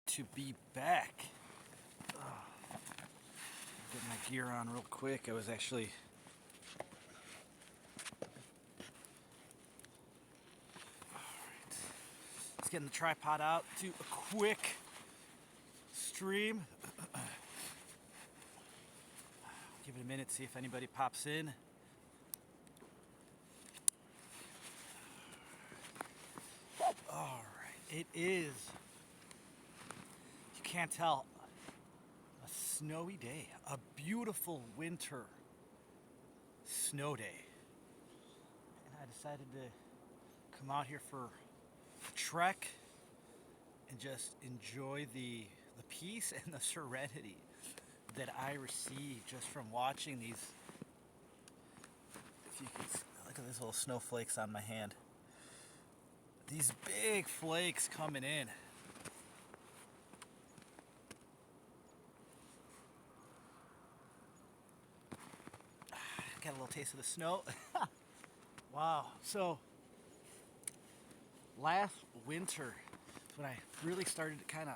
to be back. Get my gear on real quick. I was actually let's get the tripod out, do a quick stream. Give it a minute, see if anybody pops in. All right, it is, you can't tell, a snowy day, a beautiful winter snow day. And I decided to come out here for a trek and just enjoy the peace and the serenity that I receive just from watching these. If you can look at these little snowflakes on my hand. These big flakes coming in. Got a little taste of the snow. Wow. So last winter is when I really started kind of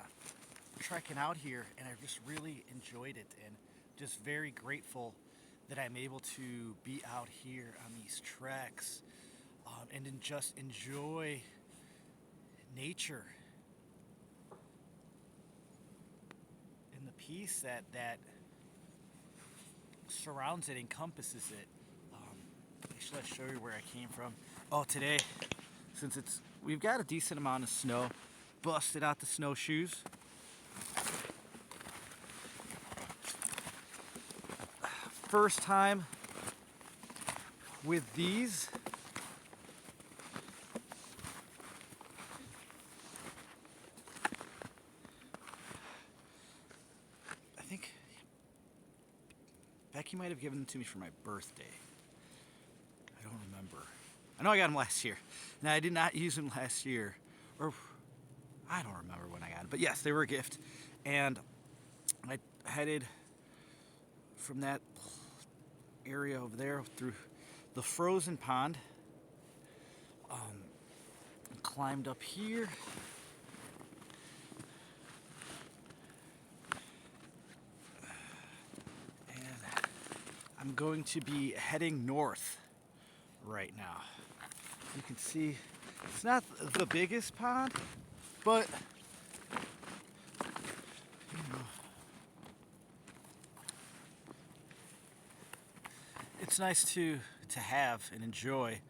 trekking out here, and I just really enjoyed it, and just very grateful that I'm able to be out here on these treks, and then just enjoy nature and the peace that surrounds it, encompasses it. Actually, I'll show you where I came from. Oh, today, since we've got a decent amount of snow, busted out the snowshoes. First time with these. I think Becky might have given them to me for my birthday. I don't remember. I know I got them last year. And I did not use them last year. Or I don't remember when I got them. But yes, they were a gift. And I headed from that area over there through the frozen pond. Climbed up here. And I'm going to be heading north right now. You can see it's not the biggest pond, but you know, it's nice to have and enjoy.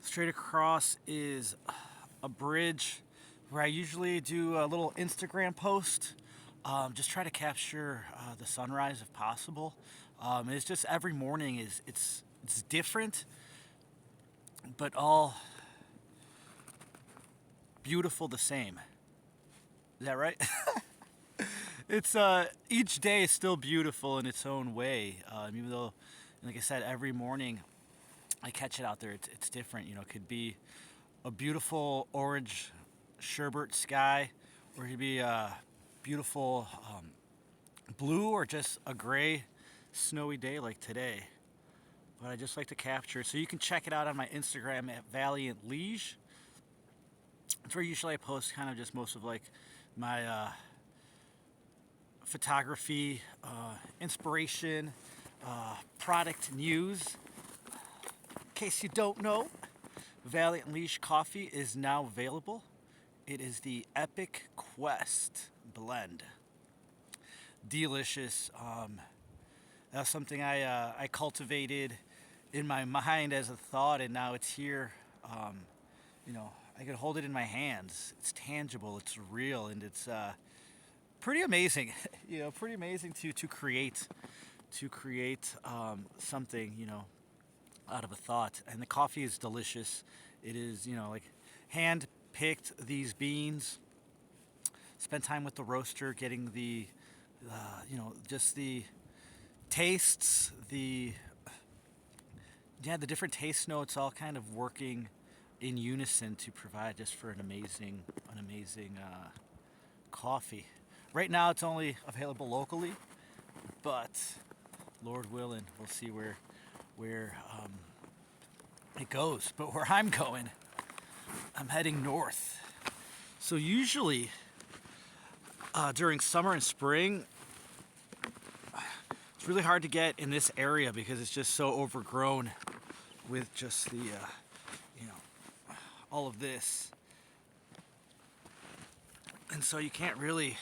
Straight across is a bridge where I usually do a little Instagram post. Just try to capture the sunrise if possible. It's just every morning it's different, but all beautiful the same. Is that right? It's each day is still beautiful in its own way. Even though, like I said, every morning I catch it out there. It's different. You know, it could be a beautiful orange sherbet sky, or it could be a beautiful blue, or just a gray, snowy day like today. But I just like to capture it. So you can check it out on my Instagram at Valiant Liege. It's where usually I post kind of just most of like my photography, inspiration, product news. In case you don't know, Valiant Liege coffee is now available. It is the Epic Quest blend. Delicious. That's something I cultivated in my mind as a thought, and now it's here. You know, I can hold it in my hands. It's tangible. It's real, and it's pretty amazing. You know, pretty amazing to create something. You know, out of a thought. And the coffee is delicious. It is, you know, like hand picked these beans. Spent time with the roaster, getting the, you know, just the tastes, the different taste notes, all kind of working in unison to provide just for an amazing coffee. Right now, it's only available locally, but Lord willing, we'll see where it goes. But where I'm going, I'm heading north. So usually during summer and spring, it's really hard to get in this area because it's just so overgrown with just the, all of this. And so you can't really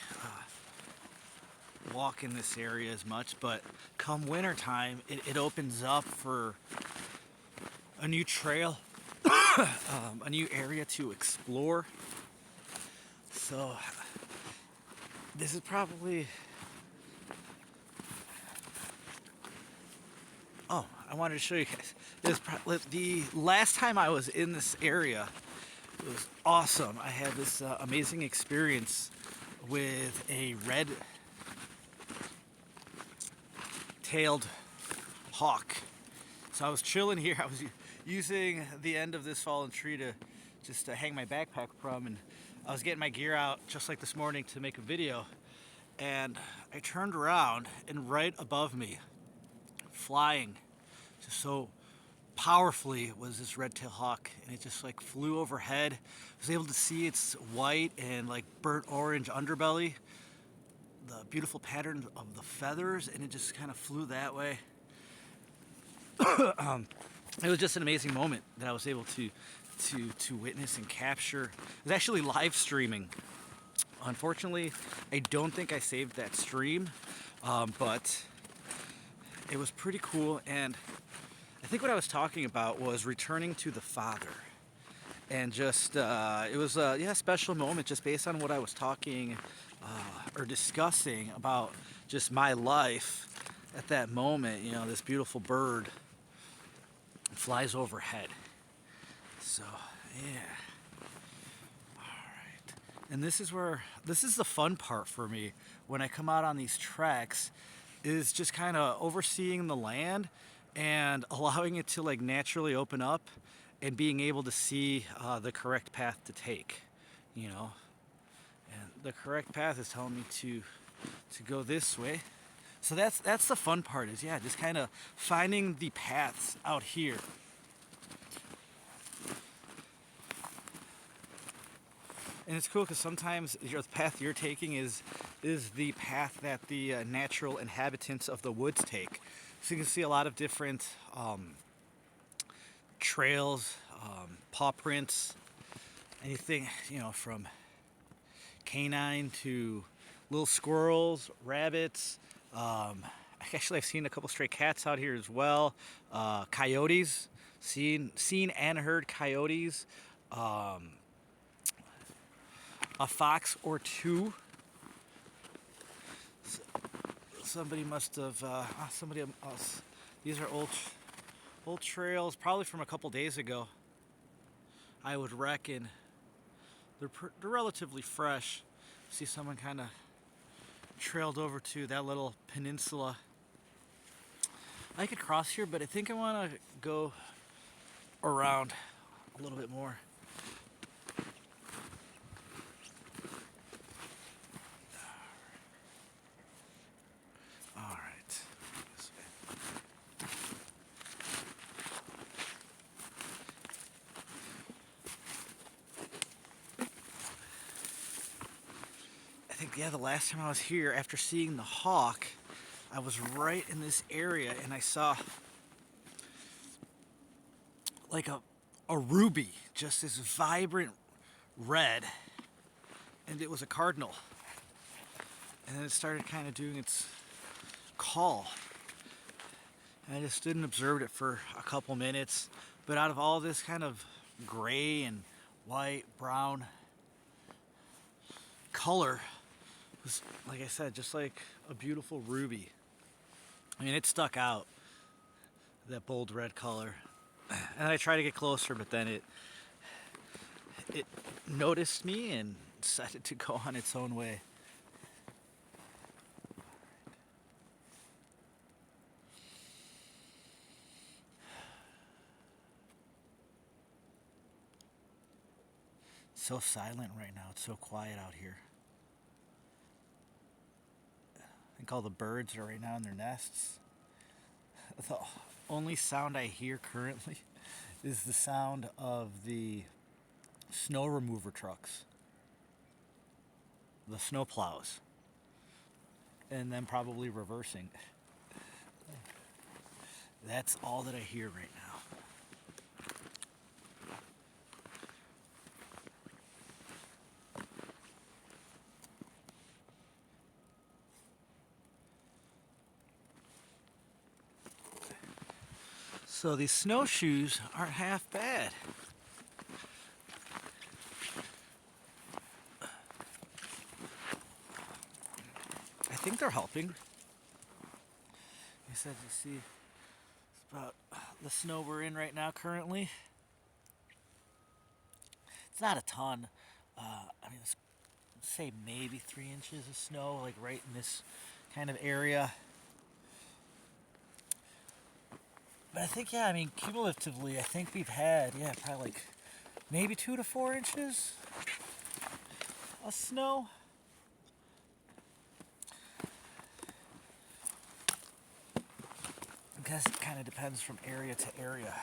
walk in this area as much, but come winter time, it opens up for a new trail, a new area to explore. So this is probably, oh, I wanted to show you guys. The last time I was in this area, it was awesome. I had this amazing experience with a red-tailed hawk. So I was chilling here. I was using the end of this fallen tree to just hang my backpack from, and I was getting my gear out just like this morning to make a video. And I turned around, and right above me, flying just so powerfully, was this red-tailed hawk, and it just like flew overhead. I was able to see its white and like burnt orange underbelly, the beautiful pattern of the feathers, and it just kind of flew that way. It was just an amazing moment that I was able to witness and capture. It was actually live streaming. Unfortunately, I don't think I saved that stream, but it was pretty cool. And I think what I was talking about was returning to the Father. And just, it was a special moment just based on what I was talking or discussing about just my life at that moment. You know, this beautiful bird flies overhead. So, yeah. Alright. And this is the fun part for me when I come out on these treks, is just kind of overseeing the land and allowing it to like naturally open up and being able to see the correct path to take, you know. And the correct path is telling me to go this way. So that's the fun part, is just kind of finding the paths out here. And it's cool because sometimes the path you're taking is the path that the natural inhabitants of the woods take. So you can see a lot of different trails, paw prints, anything, you know, from canine to little squirrels, rabbits. Actually, I've seen a couple stray cats out here as well. Coyotes, seen and heard coyotes. A fox or two. Somebody must have, somebody else. These are old trails, probably from a couple days ago. I would reckon they're relatively fresh. See someone kind of trailed over to that little peninsula. I could cross here, but I think I want to go around a little bit more. The last time I was here, after seeing the hawk, I was right in this area and I saw like a ruby, just this vibrant red, and it was a cardinal. And then it started kind of doing its call. And I just stood and observed it for a couple minutes. But out of all this kind of gray and white, brown color, was, like I said, just like a beautiful ruby. I mean, it stuck out, that bold red color. And I tried to get closer, but then it noticed me and decided to go on its own way. It's so silent right now. It's so quiet out here. I think all the birds are right now in their nests. The only sound I hear currently is the sound of the snow remover trucks. the snow plows, and then probably reversing. That's all that I hear right now. So these snowshoes aren't half bad. I think they're helping. You said you see it's about the snow we're in right now currently. It's not a ton. I mean, say maybe 3 inches of snow, like right in this kind of area. But I think, yeah, I mean, cumulatively, I think we've had, yeah, probably like maybe 2 to 4 inches of snow. I guess it kind of depends from area to area.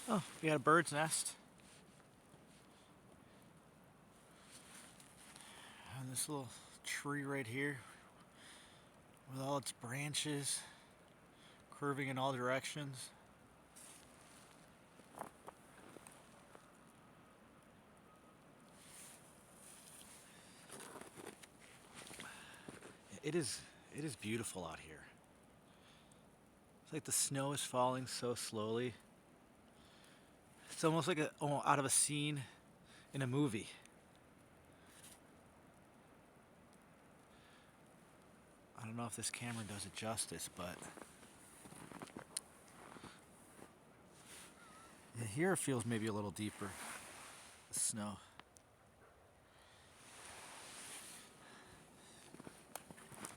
Oh, we got a bird's nest. And this little tree right here with all its branches curving in all directions. It is beautiful out here. It's like the snow is falling so slowly. It's almost like out of a scene in a movie. I don't know if this camera does it justice, but yeah, here it feels maybe a little deeper. The snow.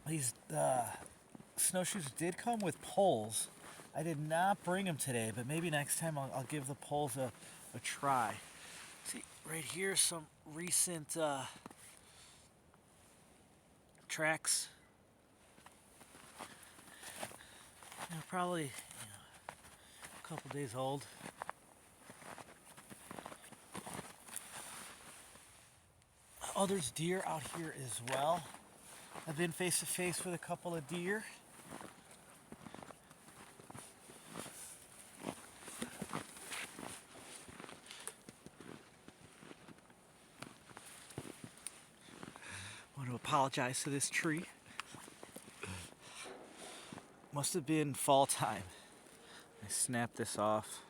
These snowshoes did come with poles. I did not bring them today, but maybe next time I'll give the poles a try. See, right here, some recent tracks. Probably a couple days old. Oh, there's deer out here as well. I've been face to face with a couple of deer. I want to apologize to this tree. Must have been fall time. I snapped this off.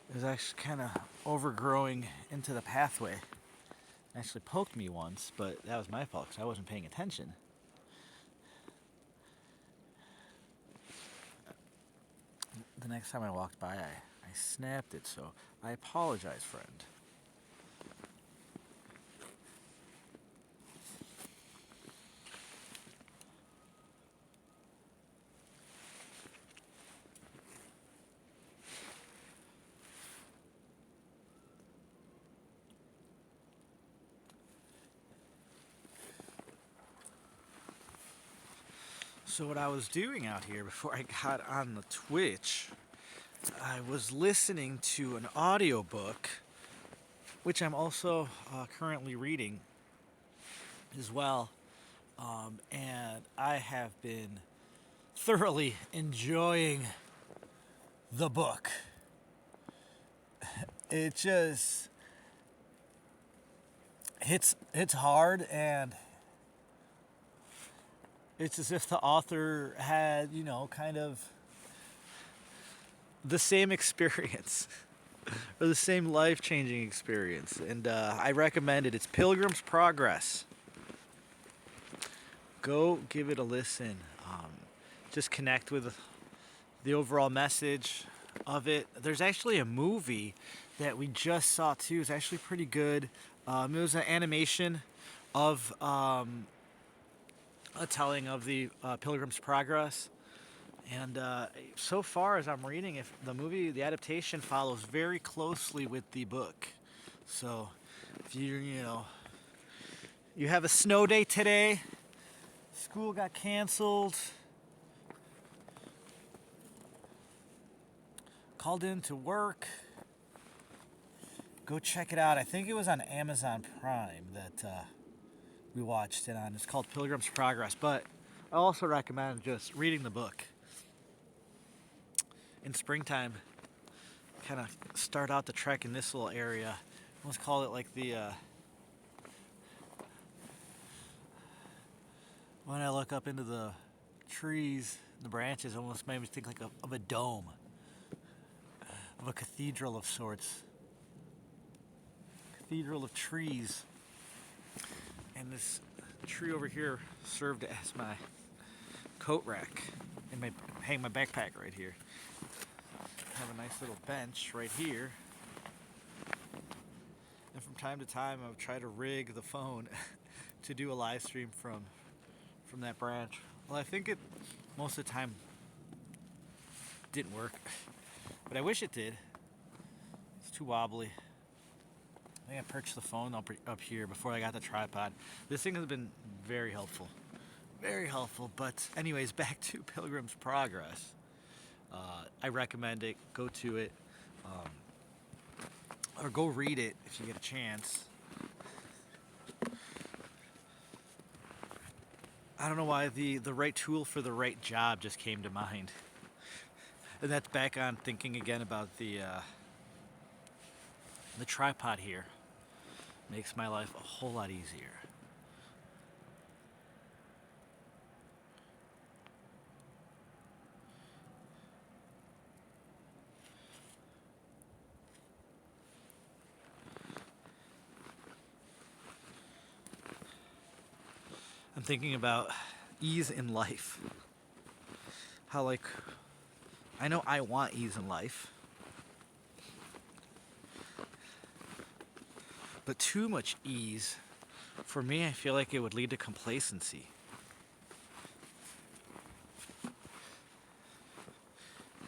It was actually kind of overgrowing into the pathway. It actually poked me once, but that was my fault because I wasn't paying attention. The next time I walked by, I snapped it, so I apologize, friend. So what I was doing out here before I got on the Twitch, I was listening to an audiobook, which I'm also currently reading as well. And I have been thoroughly enjoying the book. It just hits hard, and it's as if the author had, kind of the same experience or the same life-changing experience. And I recommend it. It's Pilgrim's Progress. Go give it a listen. Just connect with the overall message of it. There's actually a movie that we just saw too. It's actually pretty good. It was an animation of a telling of the Pilgrim's Progress. And so far, as I'm reading, if the movie, the adaptation follows very closely with the book. So, if you have a snow day today, school got canceled, called in to work. Go check it out. I think it was on Amazon Prime that we watched it on. It's called Pilgrim's Progress, but I also recommend just reading the book. In springtime, kind of start out the trek in this little area. Let's call it like the when I look up into the trees, the branches, it almost made me think like of a dome, of a cathedral of sorts. Cathedral of trees. And this tree over here served as my coat rack and hang my backpack right here. I have a nice little bench right here. And from time to time I would try to rig the phone to do a live stream from that branch. Well, I think it most of the time didn't work, but I wish it did. It's too wobbly. I think I purchased the phone up here before I got the tripod. This thing has been very helpful. Very helpful. But anyways, back to Pilgrim's Progress. I recommend it. Go to it. Or go read it if you get a chance. I don't know why the right tool for the right job just came to mind. And that's back on thinking again about the tripod here. Makes my life a whole lot easier. I'm thinking about ease in life. How, like, I know I want ease in life, but too much ease, for me, I feel like it would lead to complacency.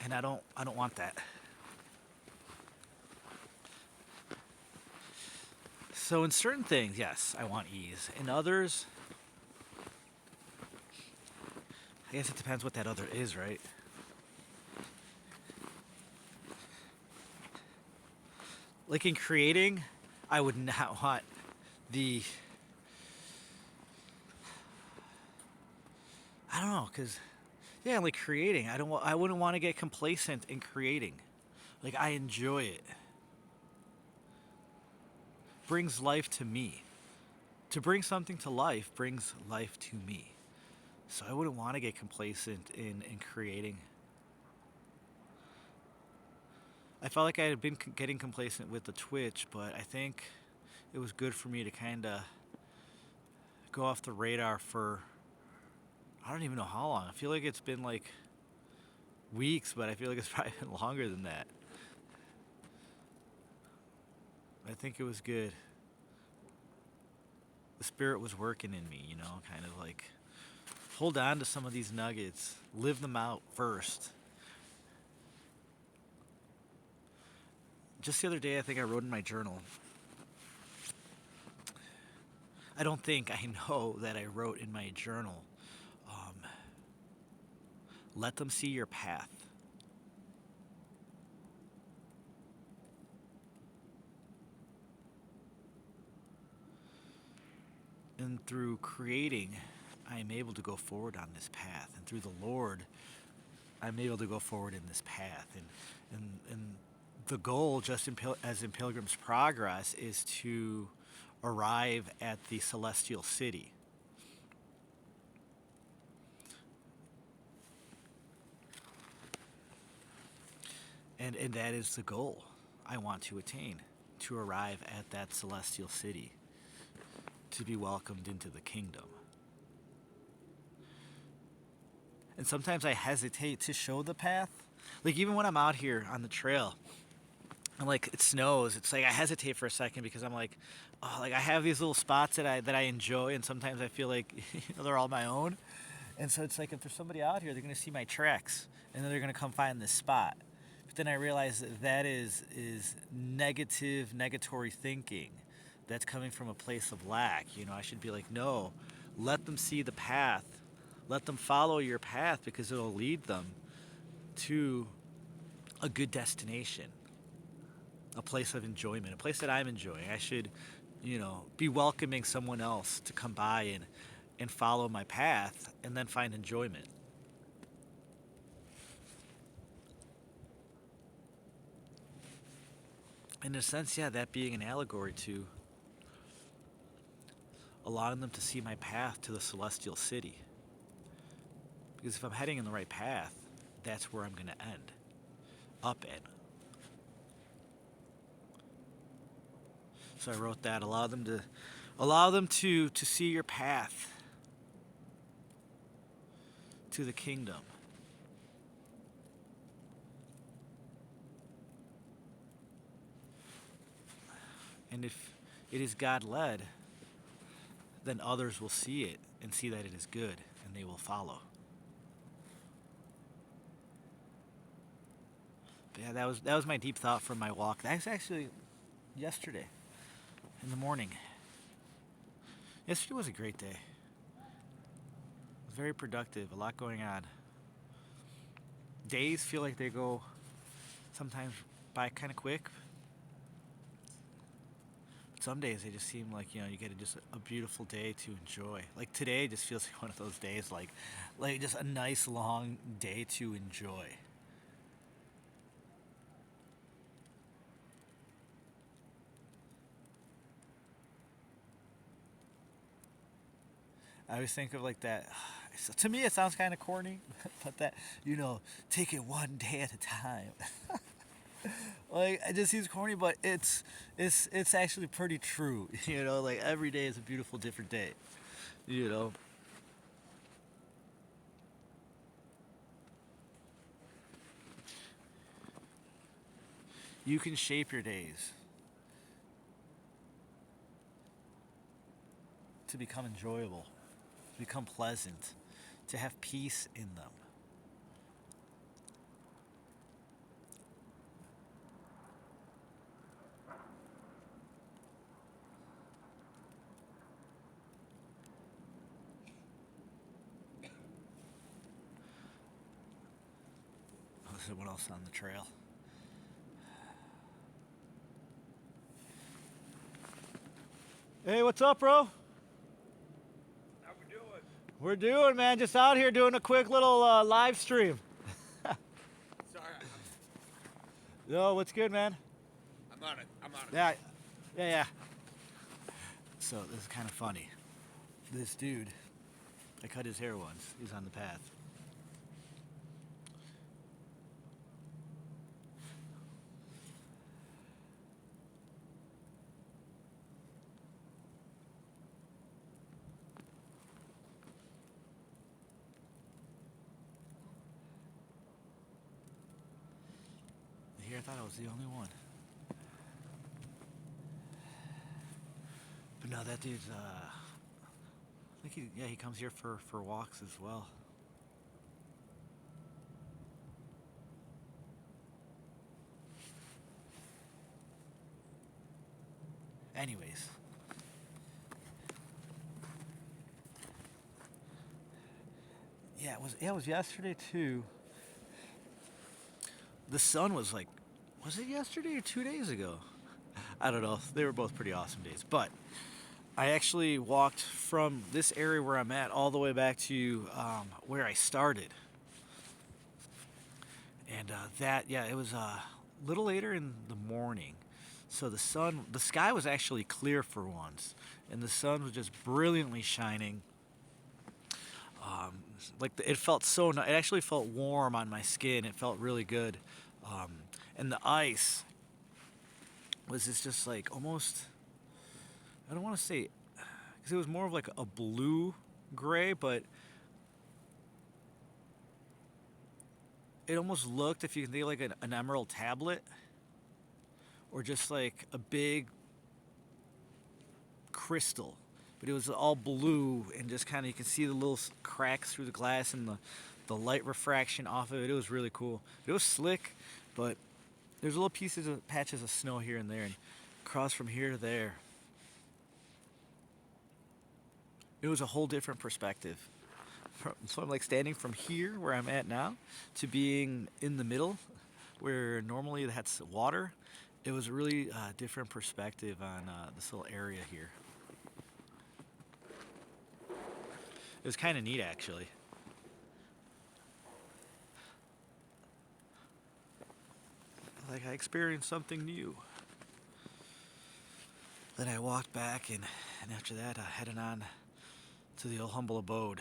And I don't want that. So in certain things, yes, I want ease. In others, I guess it depends what that other is, right? Like in creating, I would not want the... I don't know, because, yeah, like creating, I wouldn't want to get complacent in creating. Like, I enjoy it. Brings life to me. To bring something to life brings life to me. So I wouldn't want to get complacent in creating. I felt like I had been getting complacent with the Twitch, but I think it was good for me to kind of go off the radar for, I don't even know how long. I feel like it's been like weeks, but I feel like it's probably been longer than that. I think it was good. The Spirit was working in me, you know, kind of like hold on to some of these nuggets, live them out first. Just the other day, I think I wrote in my journal. I don't think I know that I wrote in my journal. Let them see your path. And through creating, I am able to go forward on this path. And through the Lord, I'm able to go forward in this path. And the goal, just as in Pilgrim's Progress, is to arrive at the celestial city. And that is the goal I want to attain, to arrive at that celestial city, to be welcomed into the kingdom. And sometimes I hesitate to show the path. Like even when I'm out here on the trail, and like it snows, it's like I hesitate for a second because I'm like, oh, like I have these little spots that I enjoy, and sometimes I feel like they're all my own. And so it's like if there's somebody out here, they're gonna see my tracks, and then they're gonna come find this spot. But then I realize that is negatory thinking. That's coming from a place of lack. You know, I should be like, no, let them see the path. Let them follow your path because it'll lead them to a good destination, a place of enjoyment, a place that I'm enjoying. I should, be welcoming someone else to come by and follow my path and then find enjoyment. In a sense, yeah, that being an allegory to allowing them to see my path to the celestial city. Because if I'm heading in the right path, that's where I'm going to end. Up in. So I wrote that. Allow them to see your path to the kingdom. And if it is God led, then others will see it and see that it is good and they will follow. But yeah, that was my deep thought from my walk. That was actually yesterday in the morning. Yesterday was a great day. It was very productive, a lot going on. Days feel like they go sometimes by kind of quick. Some days they just seem like, you get just a beautiful day to enjoy. Like today just feels like one of those days, like just a nice long day to enjoy. I always think of like that. To me, it sounds kind of corny, but that, take it one day at a time. Like it just seems corny, but it's actually pretty true. Like every day is a beautiful, different day. You know, you can shape your days to become enjoyable, to become pleasant, to have peace in them. Oh, is there one else on the trail? Hey, what's up, bro? How we doing? We're doing, man. Just out here doing a quick little live stream. Sorry, Yo, what's good, man? I'm on it. I'm on it. Yeah, yeah. So this is kind of funny. This dude, I cut his hair once. He's on the path. Here, I thought I was the only one. But no, that dude's. I think he comes here for walks as well. Anyways, it was yesterday too. The sun was like, was it yesterday or 2 days ago? I don't know. They were both pretty awesome days. But I actually walked from this area where I'm at all the way back to where I started. And it was a little later in the morning. So the sky was actually clear for once. And the sun was just brilliantly shining. It felt it actually felt warm on my skin. It felt really good. Um, and the ice was just like almost, I don't want to say, because it was more of like a blue gray, but it almost looked, if you can think like an emerald tablet, or just like a big crystal. But it was all blue and just kind of, you can see the little cracks through the glass and the light refraction off of it. It was really cool. It was slick, but there's little patches of snow here and there, and across from here to there. It was a whole different perspective. So I'm like standing from here where I'm at now to being in the middle where normally that's water. It was a really different perspective on this little area here. It was kind of neat, actually. Like I experienced something new. Then I walked back, and after that, I headed on to the old humble abode.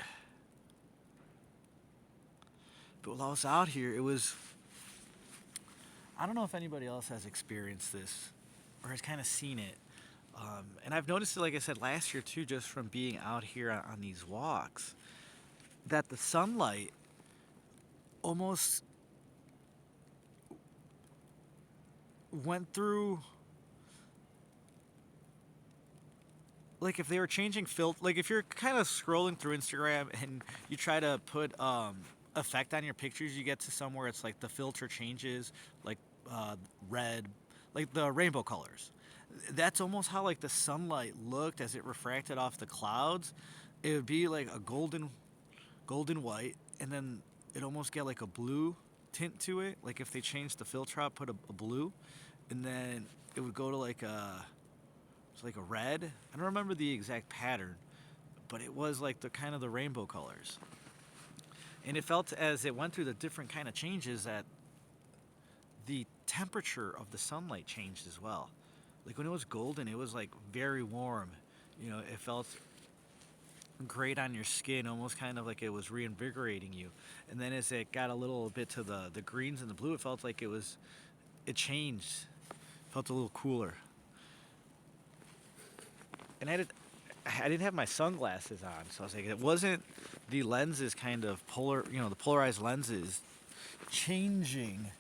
But while I was out here, it was. I don't know if anybody else has experienced this or has kind of seen it. And I've noticed it, like I said, last year too, just from being out here on these walks, that the sunlight almost went through. Like if they were changing like if you're kind of scrolling through Instagram and you try to put effect on your pictures, you get to somewhere it's like the filter changes, like red, like the rainbow colors. That's almost how like the sunlight looked as it refracted off the clouds. It would be like a golden white, and then it almost get like a blue tint to it. Like if they changed the filter out, put a blue, and then it would go to like a red. I don't remember the exact pattern, but it was like the kind of the rainbow colors. And it felt as it went through the different kind of changes that the temperature of the sunlight changed as well. Like when it was golden, it was like very warm. You know, it felt great on your skin, almost kind of like it was reinvigorating you. And then as it got a little bit to the greens and the blue, it felt like it changed. It felt a little cooler. And I didn't have my sunglasses on, so I was like, it wasn't the lenses kind of the polarized lenses changing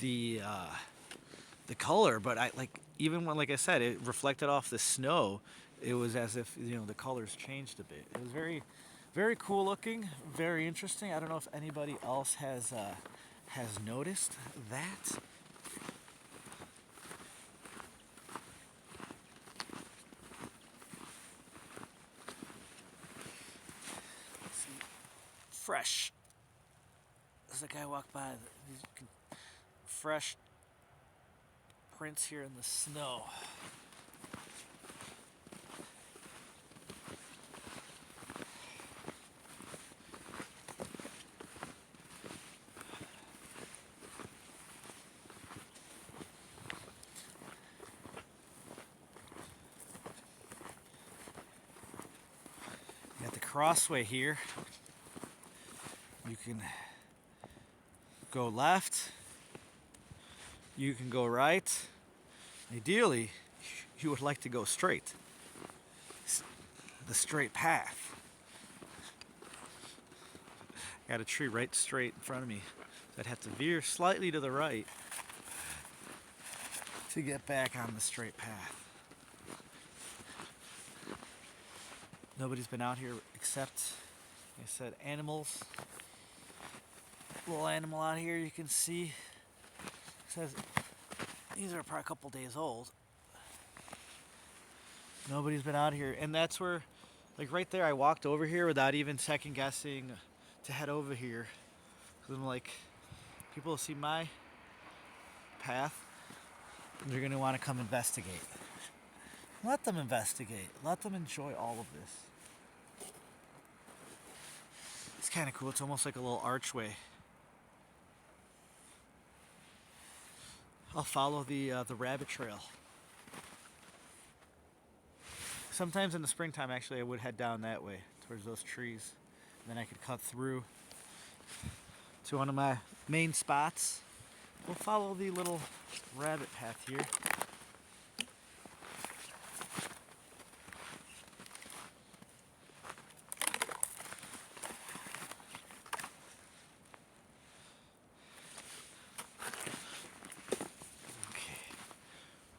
the color, but even when, like I said, it reflected off the snow, it was as if the colors changed a bit. It was very, very cool looking, very interesting. I don't know if anybody else has noticed that. Fresh. As the guy walked by, these fresh prints here in the snow. You got the crossway here. You can go left, you can go right. Ideally, you would like to go straight. The straight path. Got a tree right straight in front of me. So I'd have to veer slightly to the right to get back on the straight path. Nobody's been out here except, like I said, animals. Little animal out here you can see. It says these are probably a couple days old. Nobody's been out here, and that's where, like right there, I walked over here without even second guessing to head over here, because I'm like, people will see my path and they're gonna want to come investigate. Let them investigate. Let them enjoy all of this. It's kind of cool. It's almost like a little archway. I'll follow the rabbit trail. Sometimes in the springtime, actually, I would head down that way towards those trees. And then I could cut through to one of my main spots. We'll follow the little rabbit path here.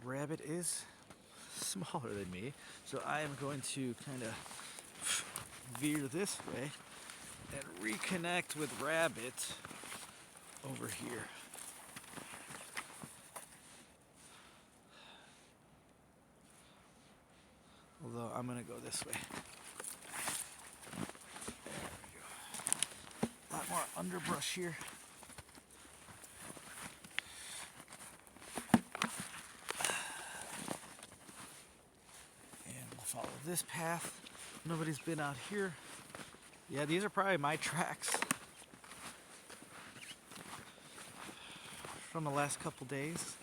Rabbit is smaller than me, so I am going to kind of veer this way and reconnect with Rabbit over here. Although I'm going to go this way. There we go. A lot more underbrush here. this path. Nobody's been out here. Yeah, these are probably my tracks from the last couple days.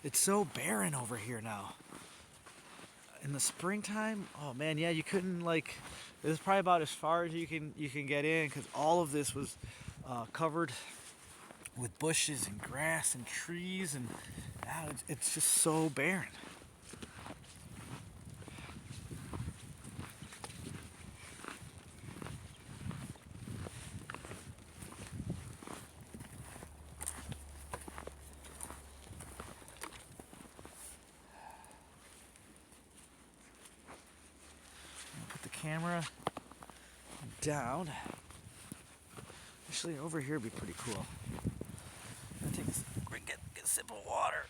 It's so barren over here now. In the springtime, oh man, yeah, you couldn't like. This is probably about as far as you can get in because all of this was covered with bushes and grass and trees, and now it's just so barren. Put the camera down. Actually, over here would be pretty cool. Take get a sip of water.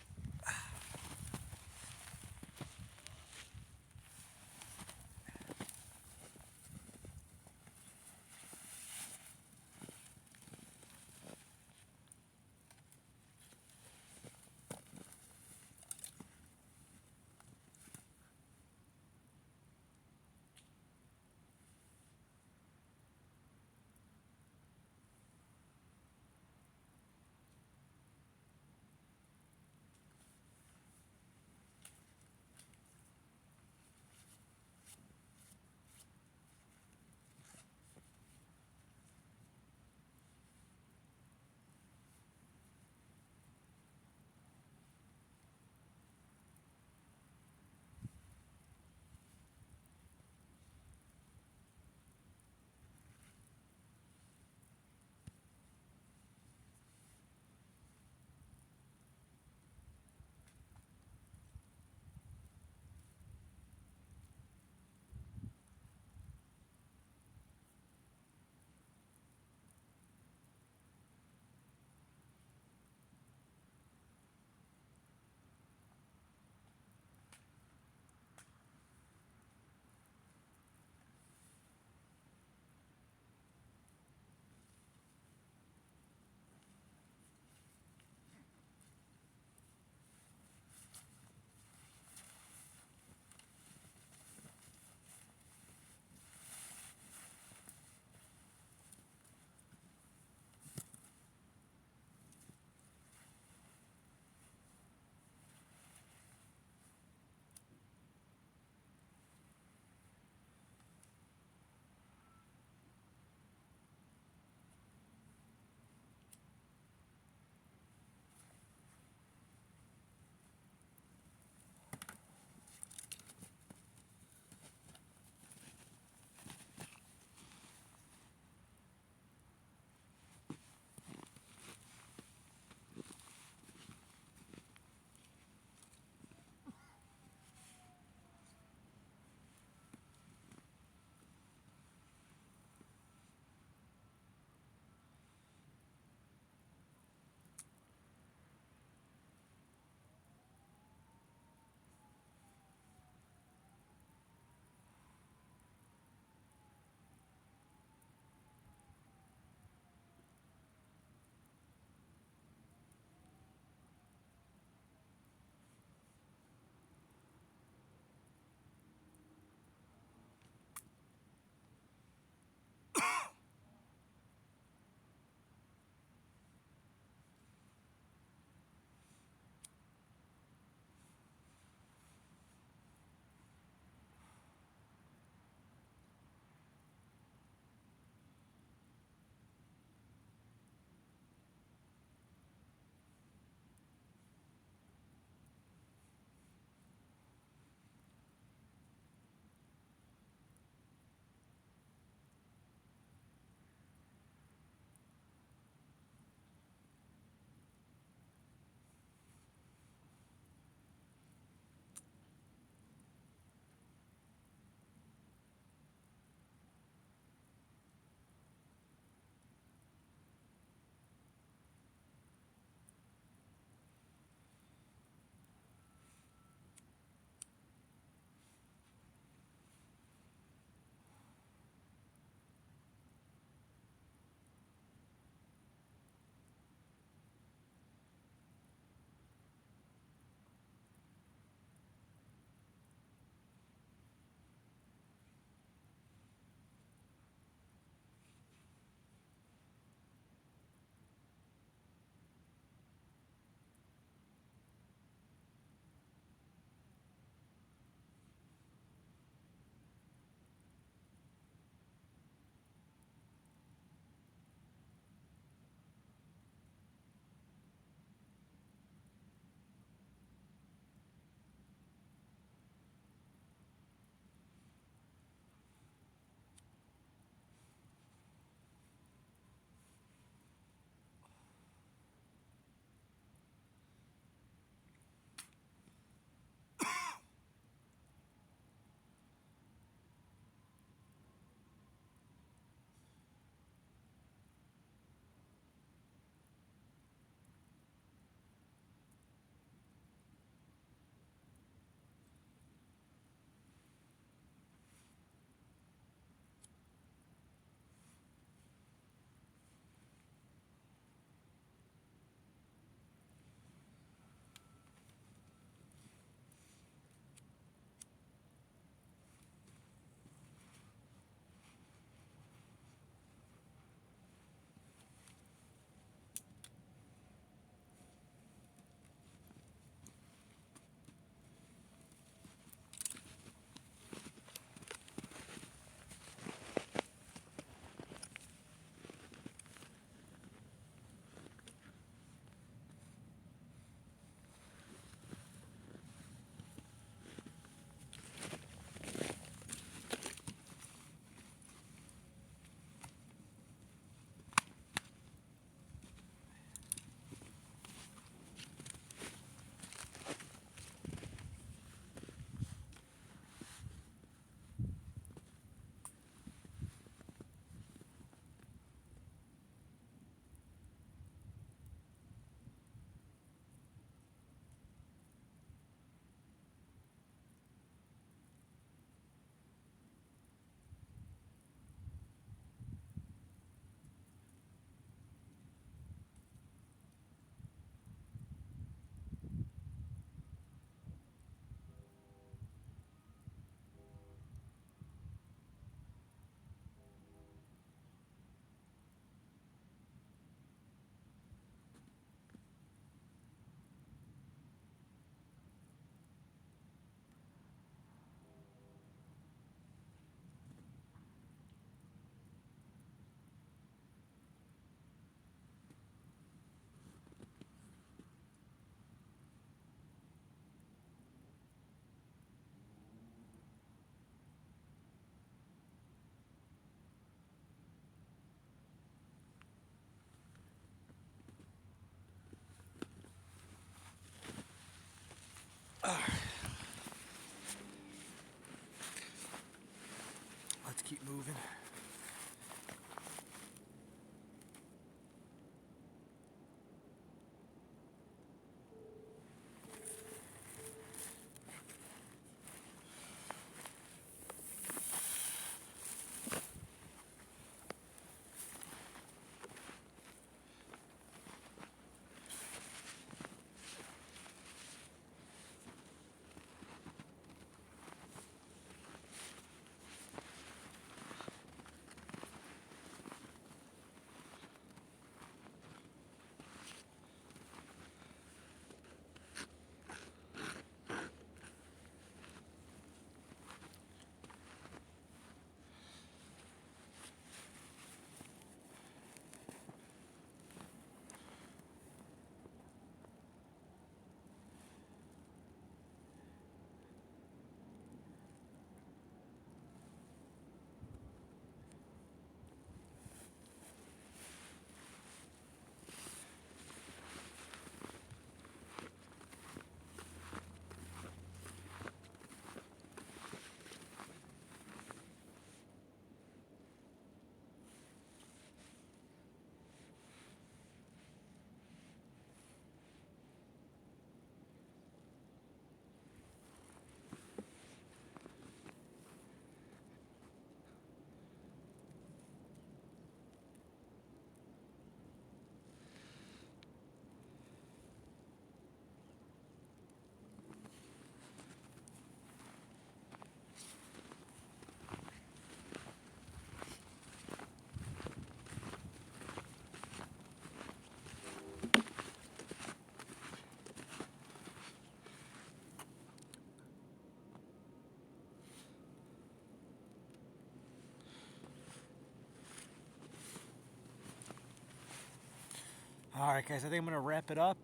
All right, guys, I think I'm going to wrap it up.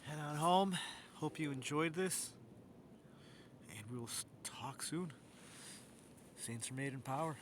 Head on home. Hope you enjoyed this. And we will talk soon. Saints are made in power.